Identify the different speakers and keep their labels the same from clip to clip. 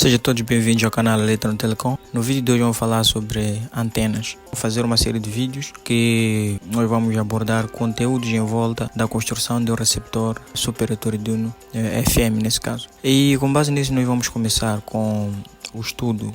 Speaker 1: Sejam todos bem-vindos ao canal Eletron Telecom. No vídeo de hoje vamos falar sobre antenas. Vou fazer uma série de vídeos que nós vamos abordar conteúdos em volta da construção de um receptor super heterodono, FM nesse caso. E com base nisso nós vamos começar com o estudo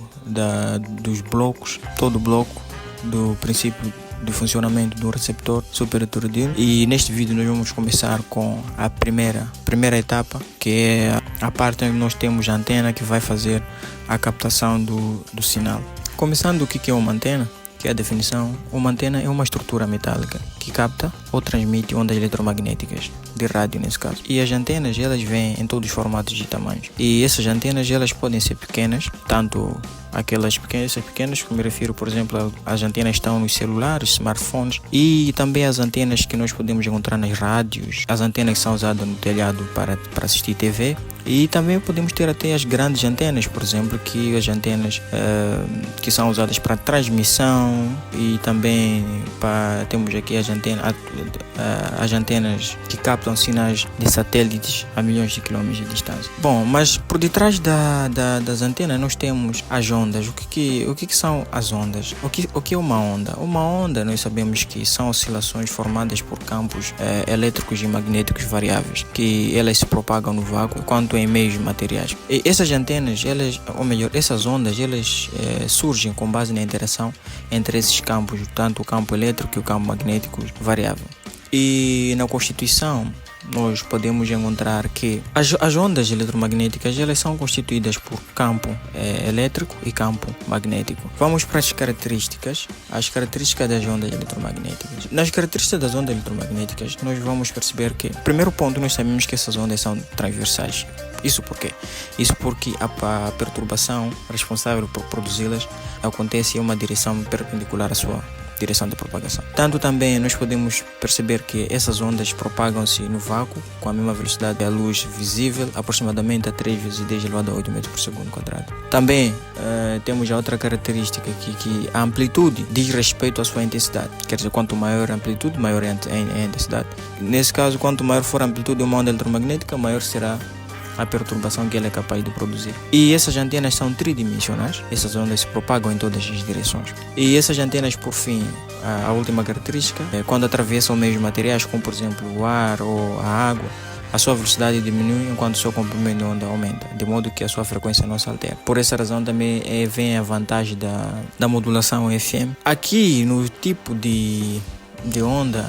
Speaker 1: dos blocos, todo bloco, do princípio de funcionamento do receptor super heterodono. E neste vídeo nós vamos começar com a primeira etapa, que é a parte onde nós temos a antena que vai fazer a captação do sinal. Começando, o que é uma antena? Que é a definição. Uma antena é uma estrutura metálica que capta ou transmite ondas eletromagnéticas de rádio nesse caso. E as antenas, elas vêm em todos os formatos e tamanhos. E essas antenas, elas podem ser pequenas, tanto essas pequenas que me refiro, por exemplo, as antenas que estão nos celulares, smartphones, e também as antenas que nós podemos encontrar nas rádios, as antenas que são usadas no telhado para assistir TV. E também podemos ter até as grandes antenas, por exemplo, que as antenas que são usadas para transmissão, e também temos aqui as antenas que captam sinais de satélites a milhões de quilômetros de distância. Bom, mas por detrás das antenas nós temos as ondas. O que são as ondas? O que é uma onda? Uma onda, nós sabemos que são oscilações formadas por campos elétricos e magnéticos variáveis, que elas se propagam no vácuo quanto em meios materiais. E essas antenas, essas ondas, elas surgem com base na interação entre esses campos, tanto o campo elétrico e o campo magnético variável. E na Constituição nós podemos encontrar que as ondas eletromagnéticas, elas são constituídas por campo elétrico e campo magnético. Vamos para as características das ondas eletromagnéticas. Nas características das ondas eletromagnéticas, nós vamos perceber que, primeiro ponto, nós sabemos que essas ondas são transversais. Isso por quê? Isso porque a perturbação responsável por produzi-las acontece em uma direção perpendicular à sua direção de propagação. Tanto também nós podemos perceber que essas ondas propagam-se no vácuo com a mesma velocidade da luz visível, aproximadamente a 3 vezes 10 elevado a 8 metros por segundo quadrado. Também temos a outra característica que a amplitude diz respeito à sua intensidade. Quer dizer, quanto maior a amplitude, maior é a intensidade. Nesse caso, quanto maior for a amplitude de uma onda eletromagnética, maior será a perturbação que ela é capaz de produzir. E essas antenas são tridimensionais, essas ondas se propagam em todas as direções. E essas antenas, por fim, a última característica, quando atravessam meios materiais, como por exemplo o ar ou a água, a sua velocidade diminui enquanto o seu comprimento de onda aumenta, de modo que a sua frequência não se altera. Por essa razão também vem a vantagem da modulação FM. Aqui no tipo de onda,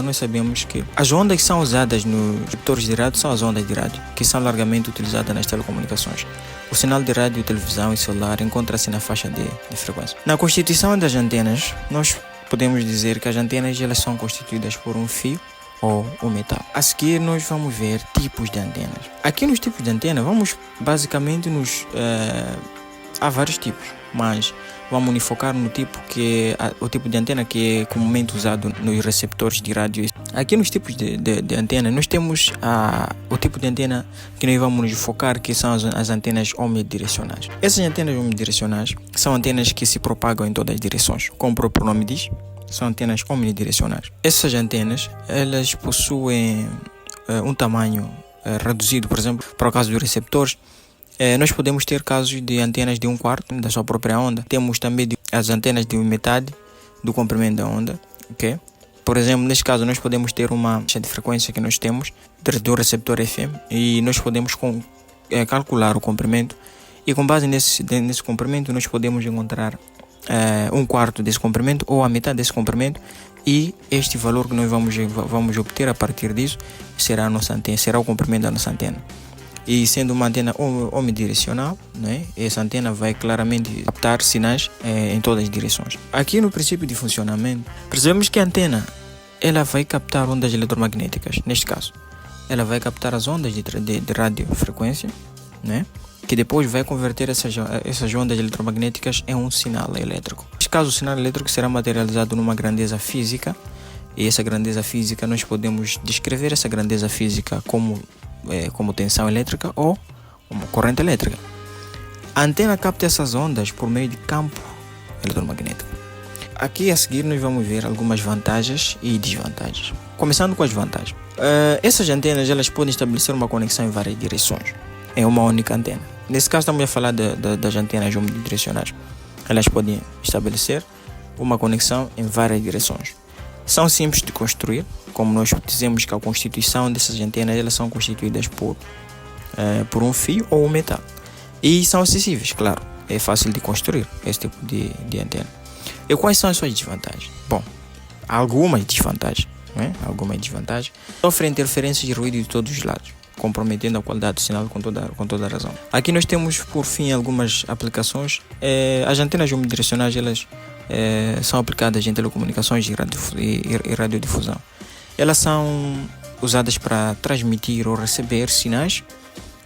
Speaker 1: nós sabemos que as ondas que são usadas nos receptores de rádio são as ondas de rádio, que são largamente utilizadas nas telecomunicações. O sinal de rádio, televisão e celular encontra-se na faixa de frequência. Na constituição das antenas, nós podemos dizer que as antenas, elas são constituídas por um fio ou um metal. A seguir nós vamos ver tipos de antenas. Aqui nos tipos de antena, vamos basicamente há vários tipos, mas vamos nos focar no tipo o tipo de antena que é comumente usado nos receptores de rádio. Aqui nos tipos de antena, nós temos o tipo de antena que nós vamos nos focar, que são as antenas omnidirecionais. Essas antenas omnidirecionais são antenas que se propagam em todas as direções, como o próprio nome diz, são antenas omnidirecionais. Essas antenas, elas possuem um tamanho reduzido, por exemplo, para o caso dos receptores. Nós podemos ter casos de antenas de 1/4 da sua própria onda. Temos também as antenas de metade do comprimento da onda. Okay? Por exemplo, neste caso, nós podemos ter uma faixa de frequência que nós temos do receptor FM, e nós podemos calcular o comprimento, e com base nesse comprimento nós podemos encontrar 1/4 desse comprimento ou a metade desse comprimento, e este valor que nós vamos obter a partir disso será a nossa antena, será o comprimento da nossa antena. E sendo uma antena omnidirecional, né, essa antena vai claramente captar sinais em todas as direções. Aqui no princípio de funcionamento, percebemos que a antena, ela vai captar ondas eletromagnéticas. Neste caso, ela vai captar as ondas de radiofrequência, né, que depois vai converter essas ondas eletromagnéticas em um sinal elétrico. Neste caso, o sinal elétrico será materializado numa grandeza física, e essa grandeza física, nós podemos descrever essa grandeza física como tensão elétrica ou como corrente elétrica. A antena capta essas ondas por meio de campo eletromagnético. Aqui a seguir nós vamos ver algumas vantagens e desvantagens. Começando com as vantagens. Essas antenas, elas podem estabelecer uma conexão em várias direções. é uma única antena. Nesse caso estamos a falar das antenas omnidirecionais. Elas podem estabelecer uma conexão em várias direções. São simples de construir, como nós dizemos que a constituição dessas antenas elas são constituídas por um fio ou um metal. E são acessíveis, claro. É fácil de construir esse tipo de antena. E quais são as suas desvantagens? Bom, há algumas desvantagens. Algumas desvantagens. Sofre interferências de ruído de todos os lados, comprometendo a qualidade do sinal com toda a razão. Aqui nós temos, por fim, algumas aplicações. As antenas omnidirecionais elas são aplicadas em telecomunicações e radiodifusão. Elas são usadas para transmitir ou receber sinais,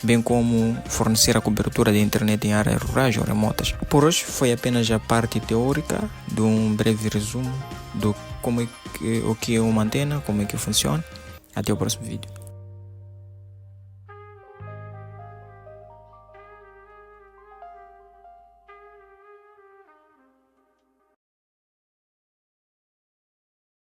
Speaker 1: bem como fornecer a cobertura de internet em áreas rurais ou remotas. Por hoje foi apenas a parte teórica de um breve resumo do o que é uma antena, como é que funciona. Até o próximo vídeo.